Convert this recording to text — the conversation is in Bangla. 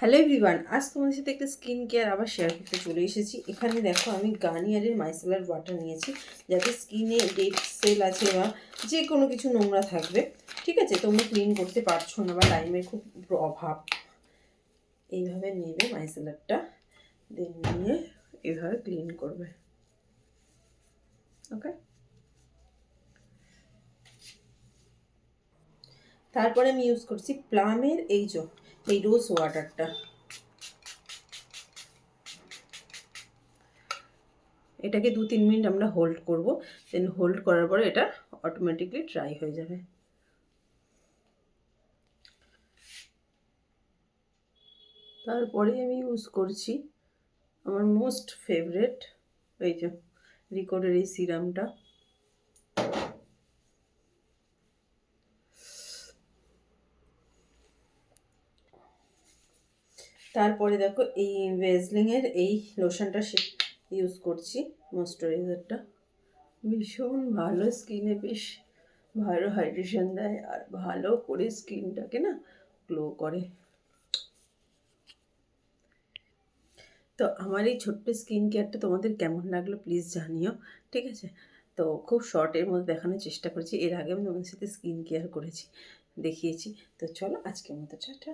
হ্যালো এভরিওয়ান, আজ তোমাদের সাথে একটা স্কিন কেয়ার আবার শেয়ার করতে চলে এসেছি। এখানে দেখো আমি গার্নিয়ারের মাইসেলার ওয়াটার নিয়েছি, যাতে স্কিনে ডেড সেল আছে বা যে কোনো কিছু নোংরা থাকবে, ঠিক আছে, তোমরা ক্লিন করতে পারছো না বা টাইমের খুব অভাব, এইভাবে নেবে মাইসেলারটা, দেন নিয়ে এইভাবে ক্লিন করবে। ওকে, তারপরে আমি ইউজ করছি প্লামের এই রোজ ওয়াটারটা। এটাকে 2-3 মিনিট আমরা হোল্ড করব, দেন হোল্ড করার পরে এটা অটোমেটিকলি ড্রাই হয়ে যাবে। তারপরে আমি ইউজ করছি আমার মোস্ট ফেভারেট এই যে রিকোডের এই সিরামটা। তারপরে দেখো এই ভেজলিংয়ের এই লোশনটা ইউজ করছি, ময়েশ্চারাইজারটা ভীষণ ভালো, স্কিনে বেশ ভালো হাইড্রেশন দেয় আর ভালো করে স্কিনটাকে না গ্লো করে। তো আমার এই ছোট্ট স্কিন কেয়ারটা তোমাদের কেমন লাগলো প্লিজ জানিও, ঠিক আছে। তো খুব শর্টের মধ্যে দেখানোর চেষ্টা করেছি, এর আগে আমি তোমাদের সাথে স্কিন কেয়ার করেছি, দেখিয়েছি। তো চলো আজকের মতো টাটা।